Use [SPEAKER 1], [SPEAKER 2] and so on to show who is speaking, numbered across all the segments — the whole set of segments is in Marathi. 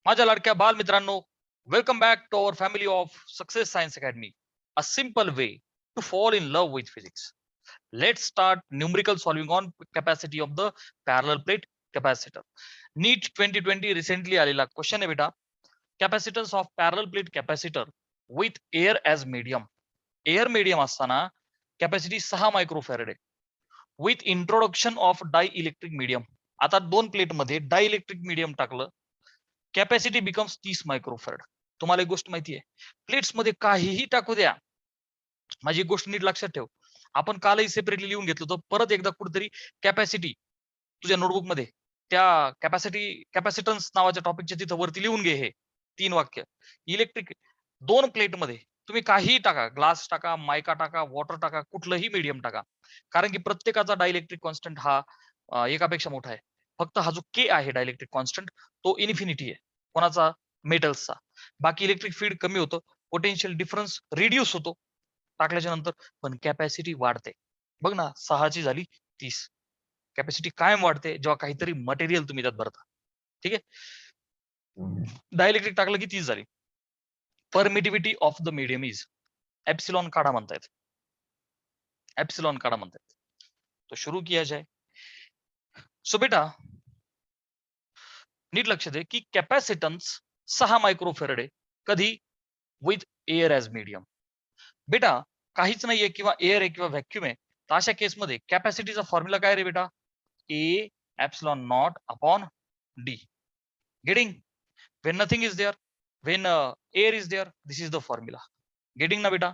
[SPEAKER 1] माझ्या लाडक्या बालमित्रांनो, welcome back to our family of success science academy. A simple way to fall in love with physics. Let's start numerical solving on capacity of the parallel plate capacitor. NEET 2020 recently आलेला क्वेश्चन आहे बेटा. Capacitance of parallel plate capacitor with air as medium. Air medium असताना कॅपॅसिटी 6 मायक्रोफॅरेड आहे. With introduction of dielectric medium. आता दोन प्लेट मध्ये डाय इलेक्ट्रिक मीडियम टाकलं, कॅपॅसिटी बिकम्स 30 मायक्रोफॅरेड. तुम्हाला एक गोष्ट माहिती आहे, प्लेट्स मध्ये काहीही टाकू द्या, माझी गोष्ट नीट लक्षात ठेव. आपण कालही सेपरेटली लिहून घेतलं होतं, परत एकदा कुठेतरी कॅपॅसिटी तुझ्या नोटबुक मध्ये त्या कॅपॅसिटन्स नावाच्या टॉपिकच्या तिथं वरती लिहून घे. हे 3 वाक्य. इलेक्ट्रिक दोन प्लेट मध्ये तुम्ही काहीही टाका, ग्लास टाका, मायका टाका, वॉटर टाका, कुठलंही मीडियम टाका, कारण की प्रत्येकाचा डायइलेक्ट्रिक कॉन्स्टंट हा एकापेक्षा मोठा आहे. फक्त हा जो के आहे डायइलेक्ट्रिक कॉन्स्टंट, तो इन्फिनिटी आहे. कोणाचा? मेटल्सचा. बाकी इलेक्ट्रिक फील्ड कमी होतं, पोटेन्शियल डिफरन्स रिड्यूस होतो टाकल्याच्या नंतर, पण कॅपॅसिटी वाढते. बघ ना, 6 ची झाली 30. कॅपॅसिटी कायम वाढते जेव्हा काहीतरी मटेरियल तुम्ही त्यात भरता. ठीक आहे. डायइलेक्ट्रिक टाकलं की 30 झाली. Permittivity of the medium is epsilon काढा म्हणतायत. एप्सिलॉन काढा म्हणतायत. तो शुरू किया जाए. सो बेटा नीट लक्ष दे की कॅपॅसिटन्स 6 मायक्रोफॅरेड आहे. कधी? With air as medium. बेटा काहीच नाहीये किंवा एअर आहे किंवा व्हॅक्युम आहे, तर अशा केसमध्ये कॅपॅसिटीचा फॉर्म्युला काय रे बेटा? A epsilon naught upon D. Getting? When nothing is there, when air is there, this is the formula. Getting ना बेटा?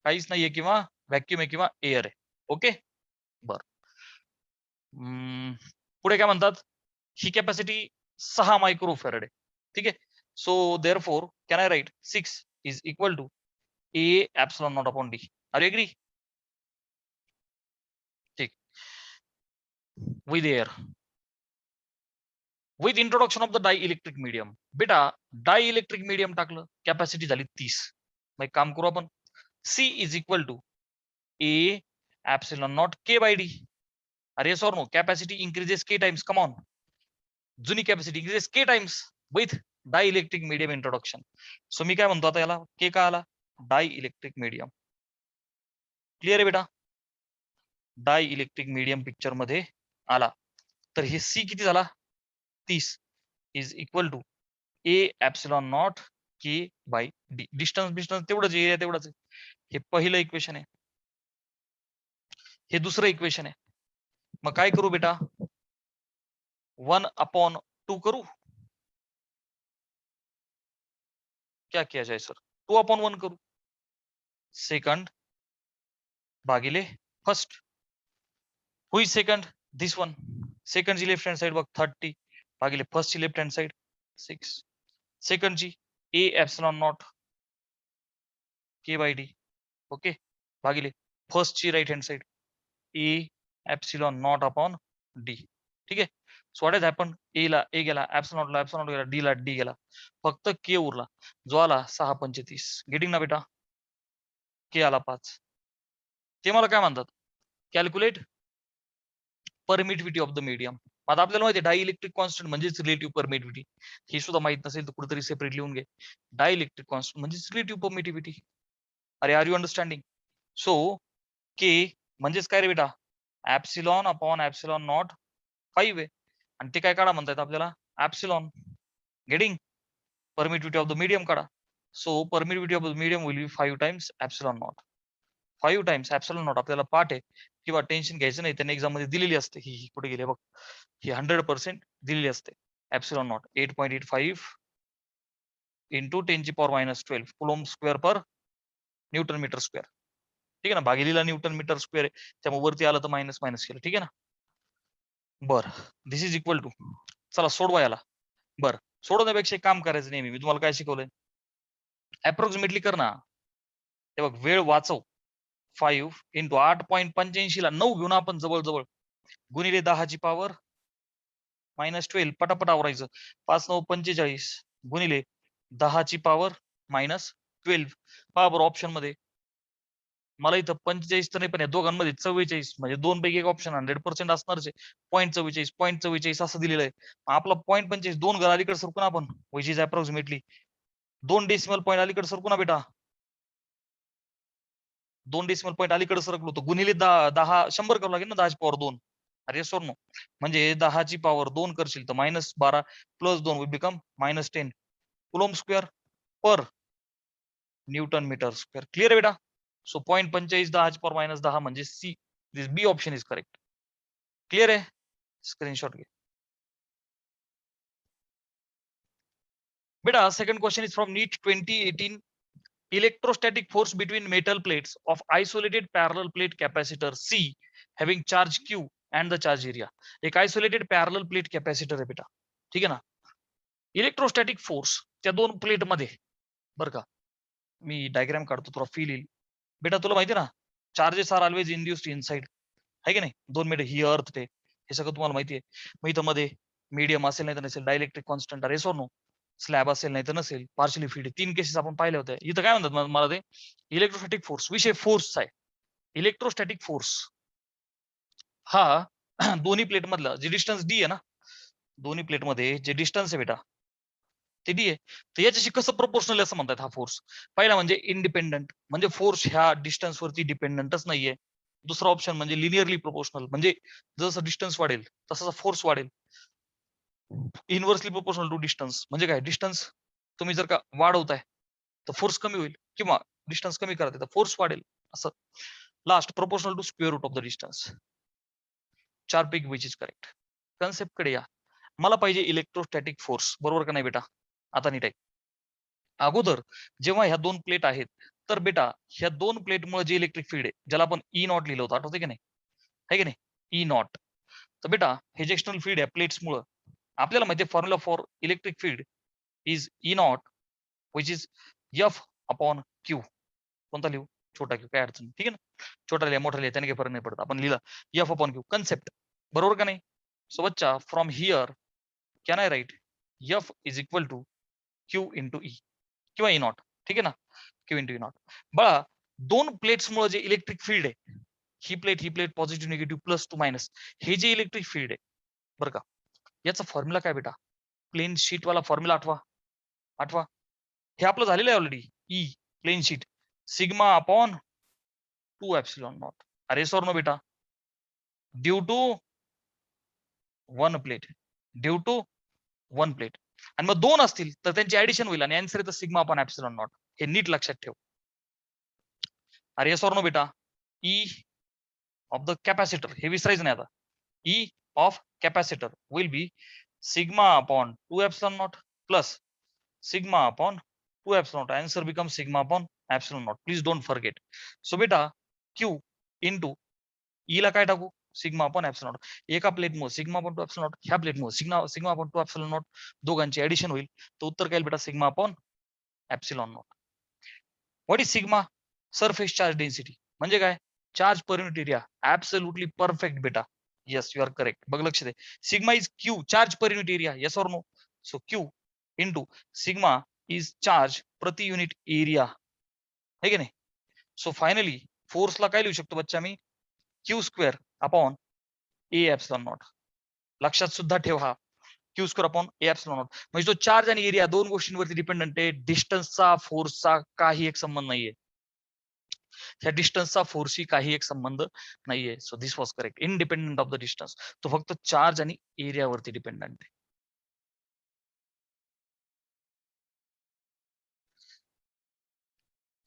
[SPEAKER 1] काहीच नाहीये किंवा व्हॅक्युम आहे किंवा एअर आहे. ओके, बर. पुढे काय म्हणतात? ही कॅपॅसिटी 6 मायक्रोफॅरेड आहे. ठीक आहे. So therefore can I write 6 is equal to A epsilon naught upon D. Are you agree? ठीक. With air, with introduction of the dielectric medium. बेटा डाय इलेक्ट्रिक मीडियम टाकलं, कॅपॅसिटी झाली 30. मग एक काम करू आपण, C is equal to A epsilon naught K by D. अरे yes or no? Capacity increases K times. Come on, जुनी capacity increases K times with dye electric medium introduction. So मी काय म्हणतो आता, याला के का आला? डाय इलेक्ट्रिक मीडियम. क्लिअर आहे बेटा? डाय इलेक्ट्रिक मीडियम पिक्चर मध्ये आला, तर हे सी किती झाला? 30 is equal to A epsilon naught K by D. Distance तेवढंच, एरिया तेवढंच आहे. हे पहिलं इक्वेशन आहे, हे दुसरं इक्वेशन आहे. मग काय करू बेटा? 1/2 करू. क्या किया जाए सर? 2/1 करू. सेकंड भागिले first. Who is second? This one. Second ची लेफ्ट हँड साइड बघ 30 भागिले फर्स्ट ची लेफ्ट हँड साइड 6. सेकंड ची A epsilon naught K by D. Okay, भागिले फर्स्ट ची right hand side A epsilon naught upon D. ठीक आहे. So what has happen? A ला ए गेला, एप्सिलॉन गेला, डी ला डी गेला, फक्त के उरला, जो आला 6×5 = 30. गेटिंग ना बेटा? के आला 5. ते मला काय म्हणतात? Calculate permittivity of the medium. आता आपल्याला माहिती आहे डाय इलेक्ट्रिक कॉन्स्टंट म्हणजेच रिलेटिव्ह परमिटिव्हिटी. हे सुद्धा माहित नसेल तर कुठेतरी सेपरेट लिहून घे. डाय इलेक्ट्रिक कॉन्स्टंट म्हणजेच रिलेटिव्ह परमिटिव्हिटी. अरे आर यू अंडरस्टँडिंग? सो के म्हणजेच काय रे बेटा? एप्सिलॉन अपॉन एप्सिलॉन नॉट 5 आहे, आणि ते काय काढा म्हणतात आपल्याला? Epsilon. Getting? Permittivity of the medium काढा. So permittivity of the medium will be 5 times epsilon naught. 5 times epsilon naught आपल्याला पाठ आहे किंवा टेन्शन घ्यायचं नाही, त्यांनी एक्झाम मध्ये दिलेली असते. ही कुठे गेली बघ, ही 100% दिलेली असते. Epsilon naught 8.85 into 10⁻⁻12 coulomb square per newton metre square. ठीक आहे ना? भागिलेला न्यूटन मीटर स्क्वेअर आहे, त्यामुळे वरती आलं तर मायनस मायनस केलं. ठीक आहे ना? बर, दिस इज इक्वल टू, चला सोडवा याला. बर, सोडवण्यापेक्षा एक काम करायचं नेहमी. मी तुम्हाला काय शिकवलंय? अप्रॉक्सिमेटली कर ना. ते बघ, वेळ वाचव. 5 इंटू 8.85 ला 9 घेऊन आपण जवळ गुणिले 10 ची पॉवर -12. पटापट आवरायचं. 5×9 = 45 गुणिले 10 ची पॉवर -12. पहा बरं ऑप्शन मध्ये मला इथं 45 तर नाही, पण या दोघांमध्ये 44 म्हणजे 2 पैकी एक ऑप्शन 100% असणारच आहे. 0.44 0.44 असं दिलेलं आहे. आपला 0.45 2 घर अलीकडे सरकू ना आपण, which is approximately 2 decimal point अलीकडे सरकू ना बेटा. 2 डेसिमल पॉईंट अलीकडे सरकलो तर गुणिले 10 100 करावं लागेल ना, 10 ची पॉवर 2. अरे सोड नो, म्हणजे 10 ची पॉवर 2 करशील तर -12 plus 2 will become -10 coulomb square per newton metre square. Clear आहे बेटा? सो 0.45 10 ची पॉवर -10 म्हणजे C, this B option is correct. Clear आहे? स्क्रीनशॉट घे बेटा. Second question is from NEET 2018. Electrostatic force between metal plates of isolated parallel plate capacitor C having charge Q and the charge area. एक isolated parallel plate capacitor आहे बेटा, ठीक आहे ना. इलेक्ट्रोस्टॅटिक फोर्स त्या दोन प्लेट मध्ये, बरं का, मी डायग्राम काढतो तुला फील येईल. बेटा तुला माहिती ना, charges are always induced inside, आहे की नाही. 2 मिनिट ही अर्थ ते, हे सगळं तुम्हाला माहिती आहे. मग इथं मध्ये मीडियम असेल नाही तर नसेल, डायलेक्ट्रिक कॉन्स्टंट अरे नो, स्लॅब असेल नाही तर नसेल, पार्शली फीड, 3 केसेस आपण पाहिले होते. इथं काय म्हणतात मला ते इलेक्ट्रोस्टॅटिक फोर्स, विषय फोर्सचा आहे. इलेक्ट्रोस्टॅटिक फोर्स हा दोन्ही प्लेट मधला जे डिस्टन्स डी आहे ना, दोन्ही प्लेट मध्ये जे डिस्टन्स आहे बेटा ते डी आहे, तर याच्याशी कसं प्रोपोर्शनल असं म्हणतात हा फोर्स. पहिला म्हणजे इंडिपेंडंट, म्हणजे फोर्स ह्या डिस्टन्स वरती डिपेंडंटच नाहीये. दुसरा ऑप्शन म्हणजे लिनियरली प्रोपोर्शनल, म्हणजे जसं डिस्टन्स वाढेल तसा फोर्स वाढेल. इनव्हर्सली प्रोपोर्शनल टू डिस्टन्स, म्हणजे काय, डिस्टन्स तुम्ही जर का वाढवताय तर फोर्स कमी होईल, किंवा डिस्टन्स कमी करताय तर फोर्स वाढेल असं. Last proportional to square root of the distance. 4 पैकी विच इज करेक्ट. कन्सेप्ट कडे या. मला पाहिजे इलेक्ट्रोस्टॅटिक फोर्स, बरोबर का नाही बेटा? आता नीट आहे. अगोदर जेव्हा ह्या दोन प्लेट आहेत, तर बेटा ह्या दोन प्लेटमुळे जे इलेक्ट्रिक फील्ड आहे, ज्याला आपण ई नॉट लिहिलं होतं, आठवते की नाही, आहे की नाही, ई नॉट. तर बेटा हे जे एक्सटर्नल फील्ड आहे प्लेट्समुळे, आपल्याला माहिती आहे formula for electric field is E not which is F upon Q. कोणता लिहू? छोटा क्यू, काय अडचण, ठीक आहे ना. छोटा लिहा मोठा लिहा त्याने काही फरक नाही पडत, आपण लिहिला एफ अपॉन क्यू. कन्सेप्ट बरोबर का नाही? सो बच्चा from here can I write F is equal to Q into E किंवा ई नॉट, ठीक आहे ना, क्यू इंटू ई नॉट. बघा दोन प्लेट्समुळे जे इलेक्ट्रिक फील्ड आहे, ही plate positive negative plus to minus, हे जे इलेक्ट्रिक फील्ड आहे बरं का, याचा फॉर्म्युला काय बेटा? प्लेन शीट वाला फॉर्म्युला आठवा, आठवा. हे आपलं झालेलं आहे already. E plane sheet sigma upon 2 epsilon naught. अरे सर नो बेटा, due to one plate, due to one plate, आणि मग दोन असतील तर त्यांची ऍडिशन होईल आणि आन्सर येतं सिग्मा अपॉन एप्सिलॉन नॉट. हे नीट लक्षात ठेव. अरे सर नो बेटा, ई ऑफ द कॅपॅसिटर, हे विसरायचं नाही आता. E of capacitor will be sigma upon 2 epsilon not plus sigma upon 2 epsilon not. Answer become sigma upon epsilon not. Please don't forget. So बेटा क्यू इंटू ई ला काय टाकू? Sigma upon epsilon not. एका प्लेटमुळे सिग्मा अपॉन 2 एप्सिलॉन नॉट, ह्या प्लेटमुळे सिग्मा अपॉन 2 एप्सिलॉन नॉट, दोघांची ऍडिशन होईल, तर उत्तर काय बेटा? Sigma upon epsilon naught. What is sigma? Surface charge density. म्हणजे काय? Charge per unit area. Absolutely perfect बेटा. Yes you are correct. बघ लक्ष दे. Sigma is Q, charge per unit area. Yes or no? So Q into sigma is charge प्रति युनिट एरिया, है की नाही. सो फायनली फोर्सला काय लिहू शकतो बच्चा मी? Q square upon A epsilon naught. लक्षात सुद्धा ठेव हा, Q square upon A epsilon naught. म्हणजे तो चार्ज आणि एरिया दोन गोष्टींवरती डिपेंडंट आहे. डिस्टन्सचा फोर्सचा काही एक संबंध नाहीये. ह्या डिस्टन्सचा फोर्सशी काही एक संबंध नाहीये. So this was correct. Independent of the distance. तो फक्त चार्ज आणि एरियावरती डिपेंडंट आहे.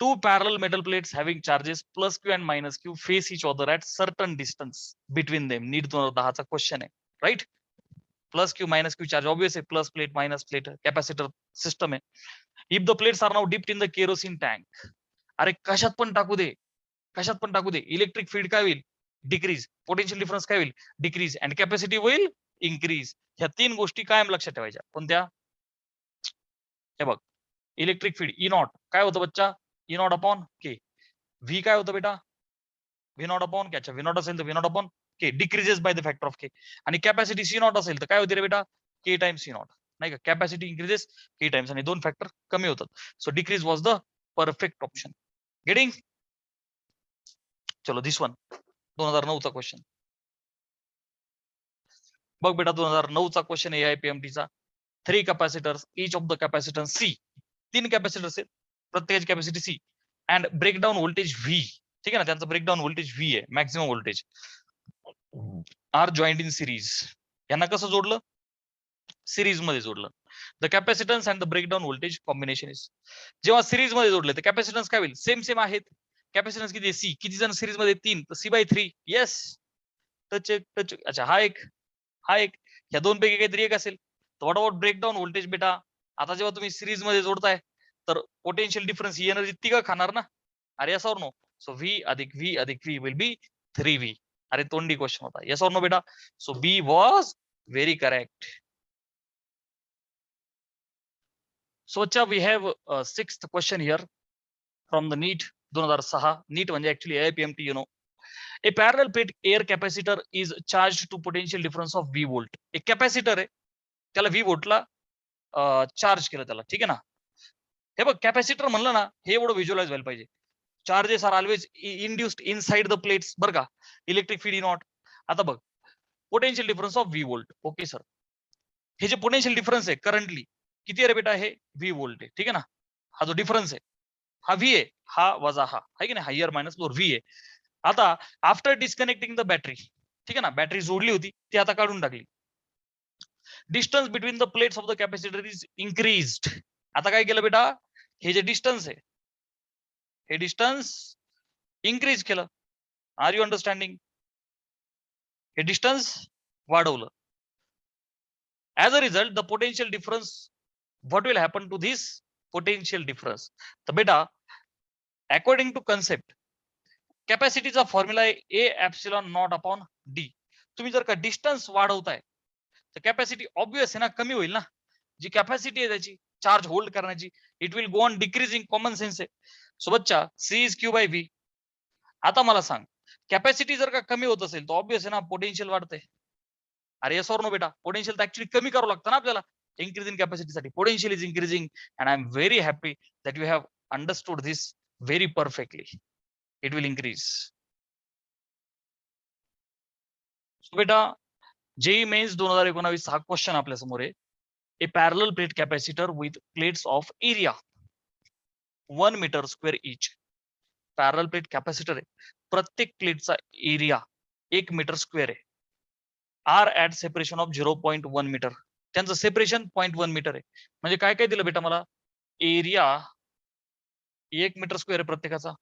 [SPEAKER 1] Two parallel metal plates having charges plus Q and minus Q face each other at certain distance between them. NEET 2010 चा क्वेश्चन आहे, right. Plus Q minus Q charge, obvious आहे, plus plate minus plate, capacitor system आहे. If the plates are now dipped in the kerosene tank. अरे कशात पण टाकू दे, कशात पण टाकू दे, इलेक्ट्रिक फील्ड काय होईल? डिक्रीज. पोटेन्शियल डिफरन्स काय होईल? डिक्रीज. अँड कॅपॅसिटी होईल इन्क्रीज. ह्या तीन गोष्टी कायम लक्षात ठेवायच्या. कोणत्या? हे बघ, इलेक्ट्रिक फील्ड ई नॉट काय होतं बच्चा? E naught upon K. V काय होतं बेटा? V naught upon K. अच्छा, व्ही नॉट असेल तर V naught upon K decreases by the factor of K. आणि कॅपॅसिटी सी नॉट असेल तर काय होते रे बेटा? के टाइम्स सी नॉट. नाही का, कॅपॅसिटी इन्क्रीजेस के टाइम्स, आणि दोन फॅक्टर कमी होतात. So decrease was the perfect option. Getting? चलो दिस वन 2009 चा क्वेश्चन बघ बेटा 2009 चा क्वेश्चन आहे AIPMT चा 3 capacitors each of the capacitance C 3 capacitors आहेत प्रत्येकाची capacity C and breakdown voltage V ठीक आहे ना त्यांचं ब्रेकडाऊन व्होल्टेज व्ही आहे maximum voltage are joint in series यांना कसं जोडलं सिरीज मध्ये जोडलं the capacitance and the breakdown voltage combination is जेव्हा सिरीज मध्ये जोडले तर कॅपॅसिटन्स काय होईल सेम सेम आहेत कॅपॅसिटन्स किती सी किती जण सिरीज मध्ये 3 तर C/3 येस टच टच अच्छा हा एक या दोन पैकी काहीतरी एक असेल तर व्हॉट अबाउट ब्रेकडाऊन व्होल्टेज बेटा आता जेव्हा तुम्ही सिरीज मध्ये जोडताय तर पोटेन्शियल डिफरन्स ही एनर्जी तिघ खाणार ना अरे यस और नो सो व्ही अधिक व्ही विल बी 3V अरे तोंडी क्वेश्चन होता यस और नो बेटा so B was very correct So we have a sixth question here from the NEET 2006. NEET म्हणजे actually AIPMT, you know. A parallel plate air capacitor is charged to potential difference of V volt. एक कॅपॅसिटर आहे त्याला V व्होल्टला चार्ज केलं त्याला ठीक आहे ना हे बघ कॅपॅसिटर म्हणलं ना हे एवढं व्हिज्युअलाइज व्हायला पाहिजे charges are always induced inside the plates बरं का इलेक्ट्रिक फील्ड नॉट आता बघ potential difference of V volt okay sir हे जे पोटेन्शियल डिफरन्स आहे करंटली किती आहे रे बेटा हे V वोल्ट आहे ठीक आहे ना हा जो डिफरन्स आहे हा V आहे हा वजा हा आहे की नाही हायर मायनस लोअर V आहे आता आफ्टर डिस्कनेक्टिंग द बॅटरी ठीक आहे ना बॅटरी जोडली होती ती आता काढून टाकली distance between the plates of the capacitor is increased आता काय केलं बेटा हे जे डिस्टन्स आहे हे डिस्टन्स इन्क्रीज केलं आर यू अंडरस्टँडिंग हे डिस्टन्स वाढवलं as a result the potential difference what will happen to this potential difference तर बेटा अकॉर्डिंग टू कन्सेप्ट कॅपॅसिटीचा फॉर्म्युला आहे A epsilon naught upon D तुम्ही जर का डिस्टन्स वाढवताय तर कॅपॅसिटी ऑब्विस आहे ना कमी होईल ना जी कॅपॅसिटी आहे त्याची चार्ज होल्ड करण्याची it will go on decreasing common sense आहे सो बच्चा C is Q by V आता मला सांग कॅपॅसिटी जर का कमी होत असेल तर ऑब्विस आहे ना पोटेन्शियल वाढते अरे येस और नो बेटा पोटेन्शियल तर ऍक्च्युली कमी करावं लागतं ना आपल्याला इन्क्रीज इन कॅपॅसिटीसाठी potential is increasing and I am very happy that you have understood this very perfectly it will increase so बेटा जेई मेन्स 2019 हा क्वेश्चन आपल्या समोर आहे a parallel plate capacitor with plates of area 1 metre square each parallel plate capacitor आहे प्रत्येक प्लेटचा एरिया 1 मीटर स्क्वेअर आहे are at separation of 0.1 metre त्यांचं सेपरेशन 0.1 मीटर आहे म्हणजे काय काय दिलं बेटा मला एरिया 1 मीटर स्क्वेअर आहे प्रत्येकाचा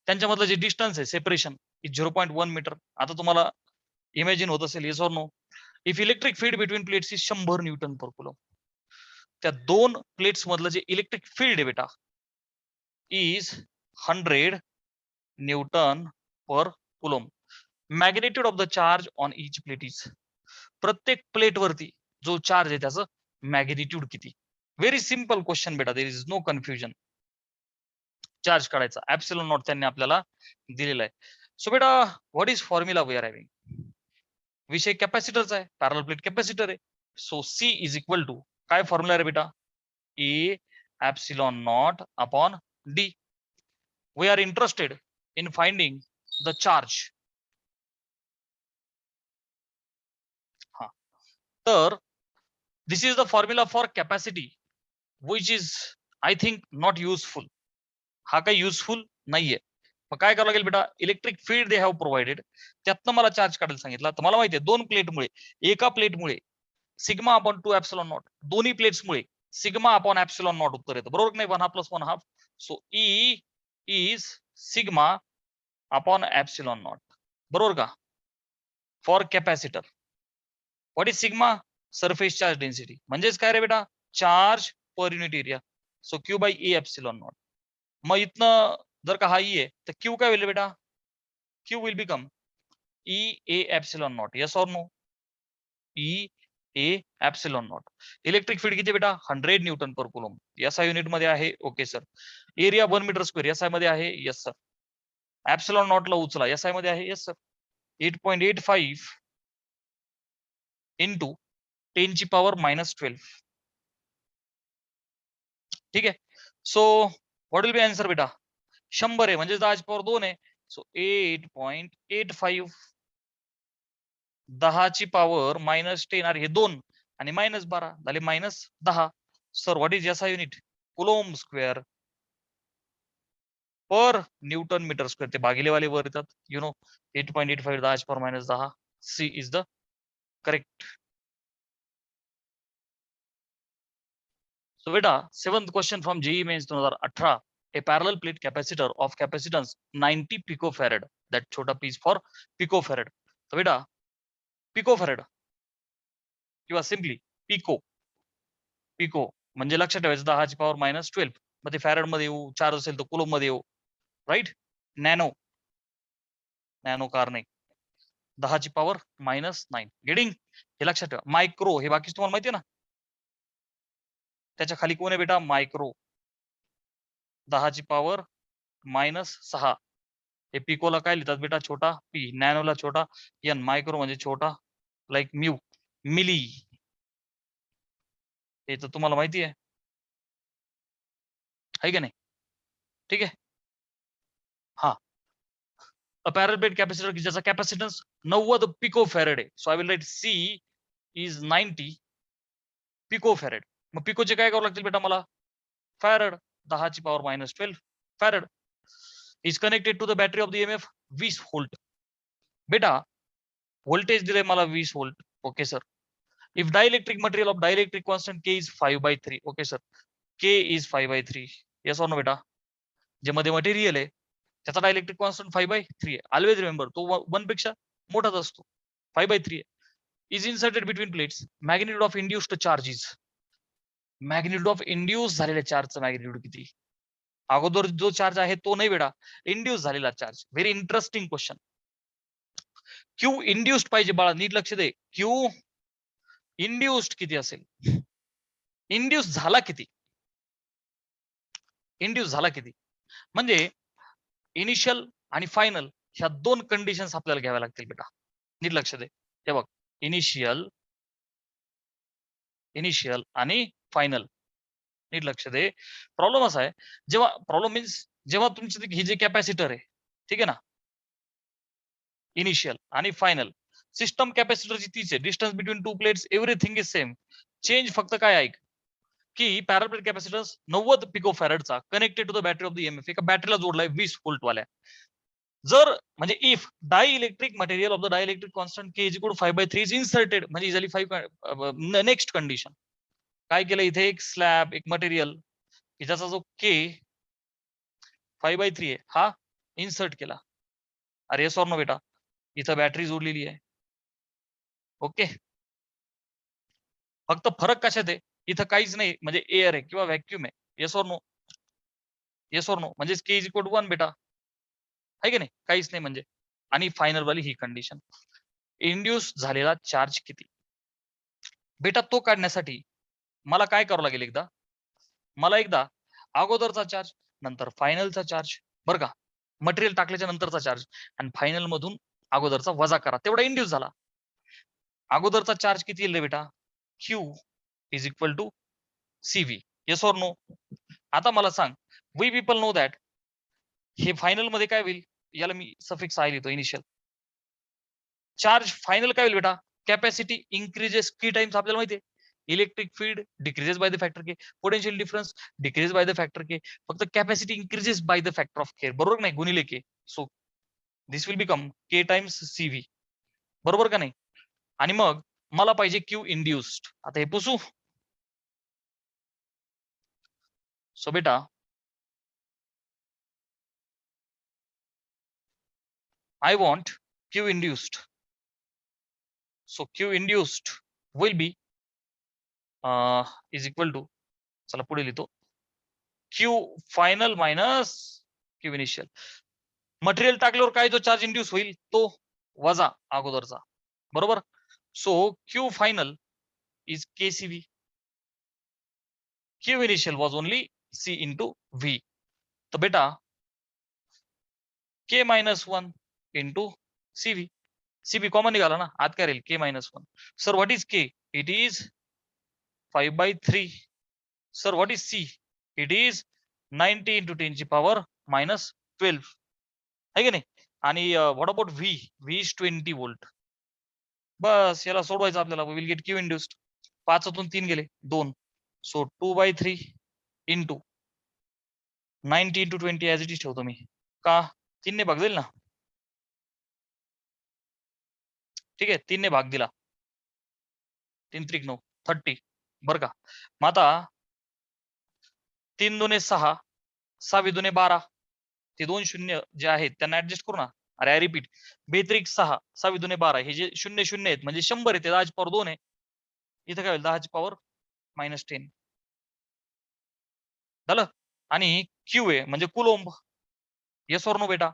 [SPEAKER 1] त्यांच्यामधलं जे डिस्टन्स आहे सेपरेशन 0.1 मीटर आता तुम्हाला इमॅजिन होत असेल yes or know if electric field between plates is 100 newton per coulomb त्या दोन प्लेट्स मधलं जे इलेक्ट्रिक फील्ड आहे बेटा is 100 newton per coulomb magnitude of the charge on each plate is प्रत्येक प्लेट वरती जो चार्ज आहे त्याचं मॅग्नेट्यूड किती व्हेरी सिंपल क्वेश्चन बेटा there is no confusion charge काढायचा ऍप्सिलॉन नॉट त्यांनी आपल्याला दिलेला आहे सो बेटा what is formula we are having विषय कॅपॅसिटरचा आहे पॅरलल प्लेट कॅपॅसिटर आहे so C is equal to काय फॉर्म्युला आहे बेटा A epsilon naught upon D we are interested in finding the charge हा तर this is the formula for capacity which is I think not useful हा काही युजफुल नाहीये मग काय करावं लागेल बेटा electric field they have provided त्यातनं मला चार्ज काढायला सांगितलं तर मला माहितीये दोन प्लेटमुळे एका प्लेटमुळे सिग्मा अपॉन 2 एप्सिलॉन नॉट दोन्ही प्लेट्समुळे सिग्मा अपॉन एप्सिलॉन नॉट उत्तर येतं बरोबर नाही 1 plus 1 half so E is sigma upon epsilon naught बरोबर का for capacitor what is sigma surface charge density म्हणजेच काय रे बेटा charge per unit area so Q by A epsilon naught मग इथनं जर का हा ई आहे तर क्यू काय होईल बेटा Q will become E A epsilon naught yes और no E A epsilon naught electric field किती बेटा 100 newton per coulomb SI unit मध्ये आहे okay sir area 1 metre square SI मध्ये आहे यस सर एप्सिलॉन नॉट ला उचला एसआय मध्ये आहे यस सर 8.85 इंटू 10 ची पॉवर -12 ठीक आहे so what will be answer बेटा 100 आहे म्हणजे 10 ची पॉवर 2 आहे सो 8.85 10ची पॉवर -10 अरे हे 2 आणि -12 झाले -10. Sir what is SI unit? Coulomb square per newton metre square. ते भागिलेवाले वर येतात. 8.85 10ची power -10. C is the correct. So beta, seventh question from JEE Mains 2018. A parallel plate capacitor of capacitance 90 picofarad. That छोटा piece for picofarad. So beta, picofarad किंवा सिम्पली पिको म्हणजे लक्षात ठेवायचं 10ची पॉवर -12. मग ते फॅरेड मध्ये येऊ, चार्ज असेल तर कुलोम मध्ये येऊ, राईट. नॅनो कार नाही. 10ची पॉवर -9. गेटिंग? हे लक्षात ठेवा. मायक्रो हे बाकी तुम्हाला माहिती आहे ना. त्याच्या खाली कोण आहे बेटा? मायक्रो. 10ची पॉवर -6. हे पिकोला काय लिहितात बेटा? छोटा पी. नॅनोला छोटा एन. मायक्रो म्हणजे छोटा लाईक म्यू. मिली हे तर तुम्हाला माहिती आहे का नाही? ठीक आहे. हा, अ पॅरल प्लेट कॅपॅसिटर की ज्याचा कॅपॅसिटन्स 90 पिको फॅरेड आहे. So I will write C is 90 pico farad. मग पिकोचे काय करावं लागतील बेटा मला? फॅरेड. 10ची power -12 farad is connected to the battery of the EMF 20 volt. बेटा व्होल्टेज दिले मला 20 volt. Okay sir. If dielectric material of dielectric constant K is 5/3. Okay sir. K is 5/3. Yes or no बेटा? जे मध्ये मटेरियल आहे त्याचा डायइलेक्ट्रिक कॉन्स्टंट 5/3 आहे. ऑलवेज रिमेंबर तो 1 पेक्षा मोठाच असतो. 5/3 आहे. Is inserted between plates. Magnitude of induced charges. Magnitude of induce झालेल्या चार्जचा मॅग्निट्यूड किती? अगोदर जो चार्ज आहे तो नाही बेटा, इंड्यूस झालेला charge. Very interesting question. Q induced पाहिजे बाळा, नीट लक्ष दे. क्यू इंड्युस्ड किती असेल? इंड्यूस झाला किती? इंड्यूस झाला किती म्हणजे इनिशियल आणि फायनल ह्या 2 कंडिशन्स आपल्याला घ्याव्या लागतील बेटा. नीट लक्ष दे. हे बघ, इनिशियल आणि फायनल. नीट लक्ष दे. प्रॉब्लेम असा आहे, प्रॉब्लेम मीन्स जेव्हा तुमची ही जे कॅपॅसिटर आहे, ठीक आहे ना, इनिशियल आणि फायनल सिस्टम कॅपॅसिटरची तीच आहे. Distance between 2 plates everything is same. Change फक्त काय ऐक की पॅरल प्लेट कॅपॅसिटन्स 90 पिको फॅरेडचा connected to the battery of the EMF. एका बॅटरीला जोडलाय 20 व्होल्ट वाल्या. जर म्हणजे if dielectric material of the dielectric constant K is equal to 5/3 is inserted म्हणजे इझिली 5. नेक्स्ट कंडिशन काय केलं इथे? एक स्लॅब, एक मटेरियल ज्याचा जो के 5/3 आहे हा इन्सर्ट केला. अरे येस ऑर नो बेटा? इथं बॅटरी जोडलेली आहे. ओके. फक्त फरक कशात आहे? इथं काहीच नाही म्हणजे एअर आहे किंवा व्हॅक्युम आहे. Yes or no? Yes or no म्हणजे के इज इक्वल टू 1 बेटा, आहे की नाही? काहीच नाही म्हणजे. आणि फायनल वाली ही कंडिशन. इंड्यूस झालेला चार्ज किती? बेटा तो काढण्यासाठी मला काय करावं लागेल? मला एकदा अगोदरचा चार्ज, नंतर फायनलचा चार्ज, बरं का, मटेरियल टाकल्याच्या नंतरचा चार्ज आणि फायनल मधून अगोदरचा वजा करा, तेवढा इंड्यूस झाला. अगोदरचा चार्ज किती येईल रे बेटा? Q is equal to CV. Yes or no? आता मला सांग, वी पीपल नो दॅट हे फायनल मध्ये काय होईल? याला मी सफिक्स आय लिहितो, इनिशियल चार्ज. फायनल काय होईल बेटा? कॅपॅसिटी इंक्रीजेस की टाइम्स आपल्याला माहिती आहे. Electric field decreases by the factor K, potential difference decrease by the factor K, फक्त capacity increases by the factor of K. बरोबर नाही? गुणिले K. So this will become K times CV. बरोबर का नाही? आणि मग मला पाहिजे क्यू इंड्युस्ड. आता हे पुसू. सो बेटा I want Q induced. So Q induced will be is equal to, चला पुढे लिहितो, Q final minus Q initial. Material टाकल्यावर काय जो चार्ज इंड्यूस होईल तो वजा अगोदरचा. बरोबर? So Q final is KCV. Q initial was only C into V. तर बेटा K minus 1 into CV. CV common निघाला ना, आत काय राहील? K minus 1. Sir what is K? It is 5/3. Sir, what is C? It is 90 into 10 ची power -12. है की नाही? आणि what about V is 20 volt. बस याला सोडवायचं आपल्याला. Will get Q induced. 5तून 3 गेले 2. So 2/3 into 90 into 20 as it is ठेवतो मी. का 3 ने भाग जाईल ना. ठीक आहे 3 ने भाग दिला. 3 त्रिक 9 30 बरं का. मग आता 3 दुने 6 6 दुने 12 ते 2 शून्य जे आहेत त्यांना ऍडजस्ट करू ना. अरे आय रिपीट 2 त्रिक 6 6 दुने 12 हे जे शून्य शून्य आहेत म्हणजे 100 आहे ते 10 ची पॉवर 2 आहे. इथं काय होईल 10 ची पॉवर -10 झालं. आणि क्यू आहे म्हणजे कुलोम्ब. येस ऑर नो बेटा.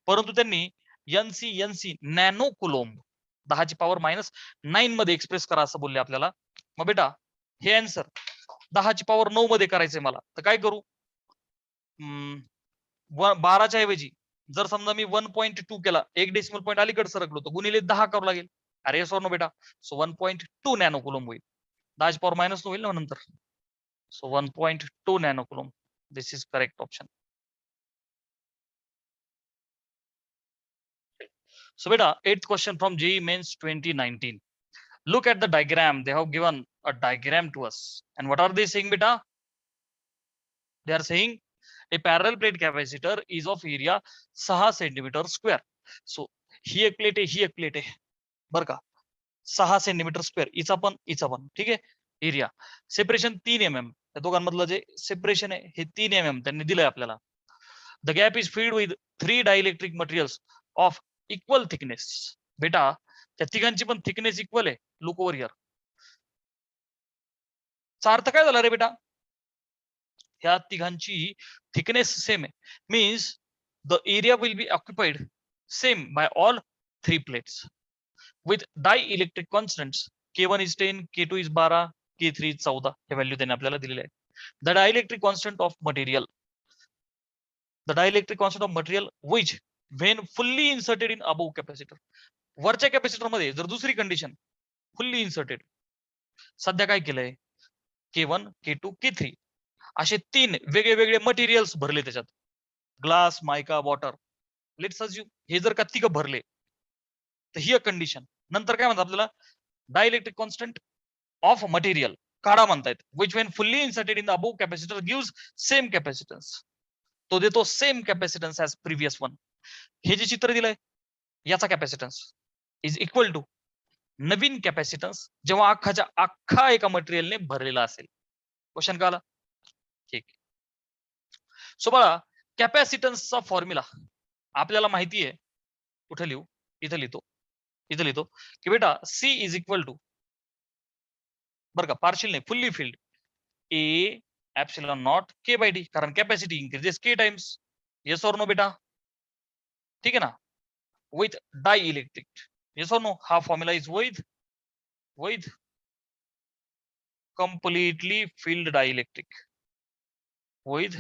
[SPEAKER 1] परंतु त्यांनी एनसी नॅनो कुलोम्ब 10 ची पॉवर -9 मध्ये एक्सप्रेस करा असं बोलले आपल्याला. मग बेटा हे आन्सर 10 ची पॉवर 9 मध्ये करायचंय मला. तर काय करू 12च्या ऐवजी जर समजा मी 1.2 केला 1 डेसिमल पॉईंट अलीकडे सरकलो तर गुणिले 10 करावं लागेल. अरे येस ऑर नो बेटा. सो 1.2 नॅनो कुलोम्ब होईल. 10 ची पॉवर -9 होईल ना नंतर. So 1.2 nano coulomb. This is correct option. So beta, 8th question from JEE Mains 2019. Look at the diagram. They have given a diagram to us. And what are they saying beta? They are saying a parallel plate capacitor is of area 6 centimeter square. So ही एक प्लेट आहे, ही एक प्लेट आहे बरं का. 6 सेंटीमीटर स्क्वेअर इचा पण ठीक आहे. Area separation 3 mm. त्या दोघांमधलं जे सेपरेशन आहे हे 3 mm त्यांनी दिलंय आपल्याला. The gap is filled with 3 dielectric materials of equal thickness. बेटा त्या तिघांची पण थिकनेस इक्वल आहे. Look over here. चा अर्थ काय झाला रे बेटा. ह्या तिघांची थिकनेस सेम आहे. Means the area will be occupied same by all 3 plates with dielectric constants. K1 is 10, K2 is 12, K3 is 14. हे व्हॅल्यू त्यांनी आपल्याला दिलेले आहे. The dielectric constant of material. The dielectric constant of material which when fully inserted in above capacitor. वरच्या कॅपॅसिटर मध्ये जर दुसरी कंडिशन फुल्ली इन्सर्टेड. सध्या काय केलंय K1, K2, K3 असे 3 वेगळे वेगळे मटेरियल्स भरले त्याच्यात. Glass mica water. Let's assume हे जर का तिघ भरले तर ही कंडिशन. नंतर काय म्हणतात आपल्याला डायइलेक्ट्रिक कॉन्स्टंट ऑफ मटेरियल काढा म्हणतायत. Which when fully inserted in the above capacitor gives same capacitance. तो देतो same capacitance as previous one. हे जे चित्र दिलंय याचा कॅपॅसिटन्स इज इक्वल टू नवीन कॅपॅसिटन्स जेव्हा अख्खा एका मटेरियलने भरलेला असेल. क्वेश्चन का आला. ठीक. सो बघा कॅपॅसिटन्सचा फॉर्म्युला आपल्याला माहिती आहे. कुठे लिहू. इथं लिहितो की बेटा C इज इक्वल टू बरं का पार्शियल नाही fully filled A epsilon naught K by D. कारण capacity increases K times. Yes or no बेटा. ठीक आहे ना. With dielectric. Yes or no. हा formula is with completely filled dielectric. with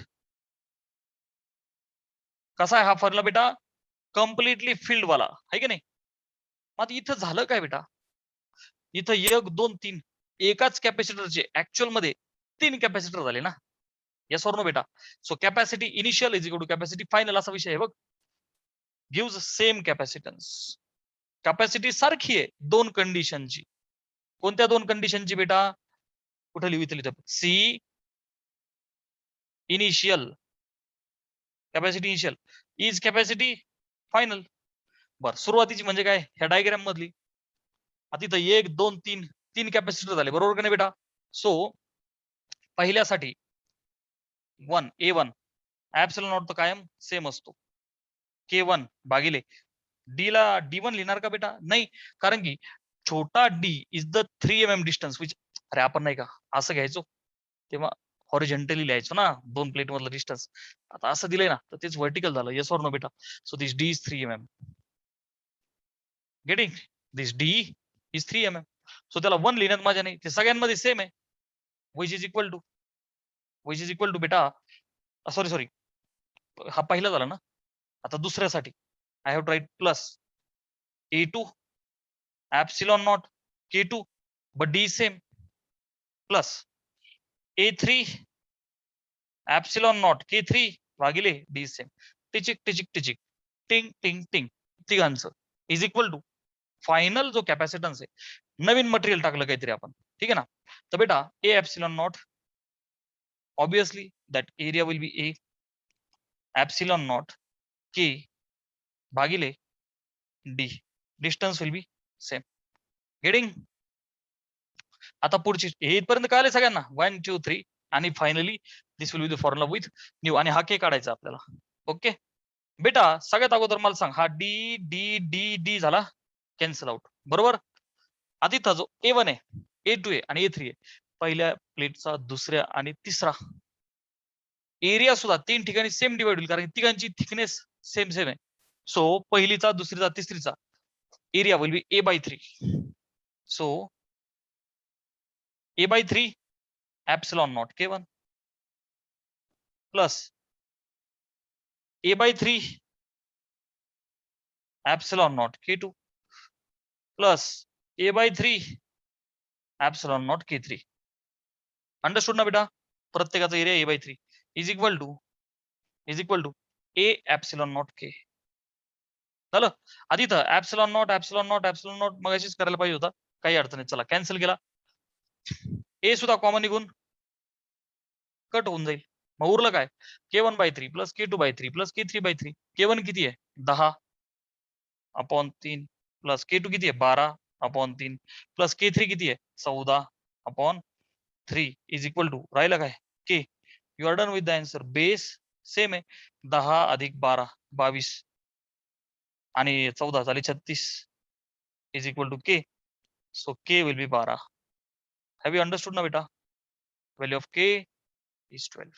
[SPEAKER 1] कसा आहे हा फॉर्म्युला बेटा कम्प्लिटली फिल्ड वाला आहे की नाही. मग इथं झालं काय बेटा. इथं 1 2 3 एकाच कॅपॅसिटरचे ऍक्च्युअल मध्ये 3 कॅपॅसिटर झाले ना. येस ऑर नो बेटा. So capacity initial is equal to capacity final असा विषय आहे बघ. Gives same capacitance. कॅपॅसिटी सारखी आहे 2 कंडिशनची. कोणत्या 2 कंडिशनची बेटा. कुठे लिहितो C initial capacity initial is capacity final. बर सुरुवातीची म्हणजे काय ह्या डायग्राम मधली. आता इथं 1 2 3 3 कॅपॅसिटर झाले बरोबर का नाही बेटा. सो पहिल्यासाठी 1 A1 ऍप्सिलॉन नॉट तर कायम सेम असतो. K1 भागिले D ला D1 लिहिणार का बेटा नाही. कारण की छोटा D is the 3 mm distance which. अरे आपण नाही का असं घ्यायचो तेव्हा हॉरिझॉन्टली लिहायचो ना 2 प्लेट मधलं डिस्टन्स. आता असं दिलंय ना तर तेच व्हर्टिकल झालं. येस ऑर नो बेटा. So this D is 3 mm. Getting this D is 3 mm. So त्याला 1 लिहिण्यात माझ्या नाही ते सगळ्यांमध्ये सेम आहे. विच इज इक्वल टू बेटा सॉरी हा पहिला झाला ना. आता दुसऱ्यासाठी I have write plus A2 epsilon naught K2 but D same plus A3 epsilon naught K3 भागिले D सेम. टिचिक टिंग टिंग टिंग तिघांचं इज इक्वल टू फायनल जो कॅपॅसिटन्स आहे नवीन मटेरियल टाकलं काहीतरी आपण ठीक आहे ना. तर बेटा A epsilon naught obviously that area will be A epsilon naught K भागिले D distance will be same. Getting. आता पुढची हे इथपर्यंत कळाले सगळ्यांना 1 2 3 आणि finally this will be the formula with new आणि हा के काढायचा आपल्याला. ओके बेटा सगळ्यात अगोदर मला सांग हा डी डी डी डी झाला कॅन्सल आउट बरोबर. आता इथं जो A1 आहे A2 आहे आणि A3 आहे पहिल्या प्लेटचा दुसऱ्या आणि तिसरा एरिया सुद्धा तीन ठिकाणी सेम डिवाइड होईल कारण तिघांची थिकनेस सेम सेम आहे. सो पहिलीचा दुसरीचा तिसरीचा area will be A/3. So A/3 epsilon naught K1 plus A/3 epsilon naught K2 plus A/3 epsilon naught K3. Understood ना बेटा. प्रत्येकाचा area A/3 is equal to A epsilon naught K. झालं. आधी इथं epsilon naught मगाशीच करायला पाहिजे होता. काही अडचण नाही. चला कॅन्सल केला. ए सुद्धा कॉमन निघून कट होऊन जाईल. मग उरलं काय K1/3 plus K2/3 plus K3/3. K1 किती आहे 10/3 प्लस K2 किती आहे 12/3 प्लस K3 किती आहे 14/3 इज इक्वल टू राहिलं काय K. You are done with the answer. Base same आहे 10 अधिक 12 22 आणि 14 झाले 36 is equal to K. So K will be 12. Have you understood ना बेटा. Value of K is 12.